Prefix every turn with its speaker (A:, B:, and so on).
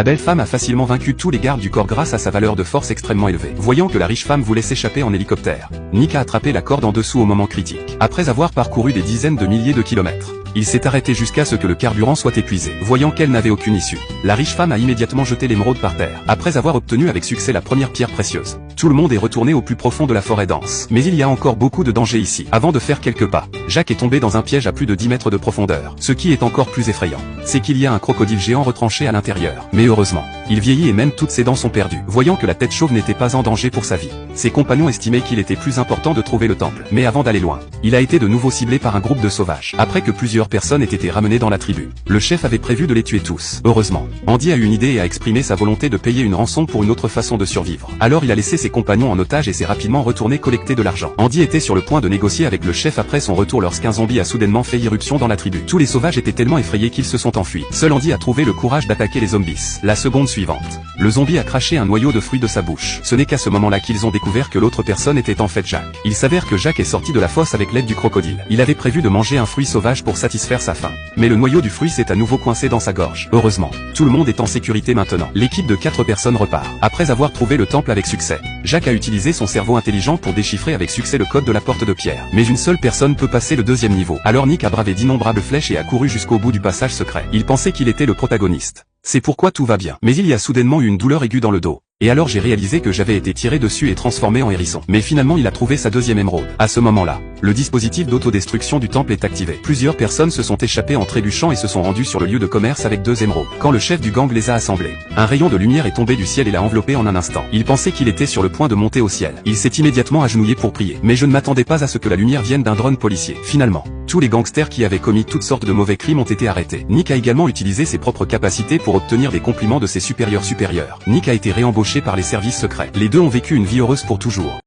A: La belle femme a facilement vaincu tous les gardes du corps grâce à sa valeur de force extrêmement élevée. Voyant que la riche femme voulait s'échapper en hélicoptère, Nick a attrapé la corde en dessous au moment critique. Après avoir parcouru des dizaines de milliers de kilomètres, il s'est arrêté jusqu'à ce que le carburant soit épuisé. Voyant qu'elle n'avait aucune issue, la riche femme a immédiatement jeté l'émeraude par terre. Après avoir obtenu avec succès la première pierre précieuse, tout le monde est retourné au plus profond de la forêt dense. Mais il y a encore beaucoup de dangers ici. Avant de faire quelques pas, Jack est tombé dans un piège à plus de 10 mètres de profondeur. Ce qui est encore plus effrayant, c'est qu'il y a un crocodile géant retranché à l'intérieur. Mais heureusement, il vieillit et même toutes ses dents sont perdues. Voyant que la tête chauve n'était pas en danger pour sa vie, ses compagnons estimaient qu'il était plus important de trouver le temple. Mais avant d'aller loin, il a été de nouveau ciblé par un groupe de sauvages. Après que plusieurs personnes aient été ramenées dans la tribu, le chef avait prévu de les tuer tous. Heureusement, Andy a eu une idée et a exprimé sa volonté de payer une rançon pour une autre façon de survivre. Alors il a laissé ses compagnons en otage et s'est rapidement retourné collecter de l'argent. Andy était sur le point de négocier avec le chef après son retour lorsqu'un zombie a soudainement fait irruption dans la tribu. Tous les sauvages étaient tellement effrayés qu'ils se sont enfuis. Seul Andy a trouvé le courage d'attaquer les zombies. La seconde suivante, le zombie a craché un noyau de fruits de sa bouche. Ce n'est qu'à ce moment-là qu'ils ont découvert que l'autre personne était en fait Jack. Il s'avère que Jack est sorti de la fosse avec l'aide du crocodile. Il avait prévu de manger un fruit sauvage pour satisfaire sa faim. Mais le noyau du fruit s'est à nouveau coincé dans sa gorge. Heureusement, tout le monde est en sécurité maintenant. L'équipe de 4 personnes repart. Après avoir trouvé le temple avec succès, Jack a utilisé son cerveau intelligent pour déchiffrer avec succès le code de la porte de pierre. Mais une seule personne peut passer le deuxième niveau. Alors Nick a bravé d'innombrables flèches et a couru jusqu'au bout du passage secret. Il pensait qu'il était le protagoniste. C'est pourquoi tout va bien. Mais il y a soudainement eu une douleur aiguë dans le dos. Et alors j'ai réalisé que j'avais été tiré dessus et transformé en hérisson. Mais finalement il a trouvé sa deuxième émeraude. À ce moment-là, le dispositif d'autodestruction du temple est activé. Plusieurs personnes se sont échappées en trébuchant et se sont rendues sur le lieu de commerce avec 2 émeraudes. Quand le chef du gang les a assemblées, un rayon de lumière est tombé du ciel et l'a enveloppé en un instant. Il pensait qu'il était sur le point de monter au ciel. Il s'est immédiatement agenouillé pour prier. Mais je ne m'attendais pas à ce que la lumière vienne d'un drone policier. Finalement, tous les gangsters qui avaient commis toutes sortes de mauvais crimes ont été arrêtés. Nick a également utilisé ses propres capacités pour obtenir des compliments de ses supérieurs. Nick a été réembauché par les services secrets. Les deux ont vécu une vie heureuse pour toujours.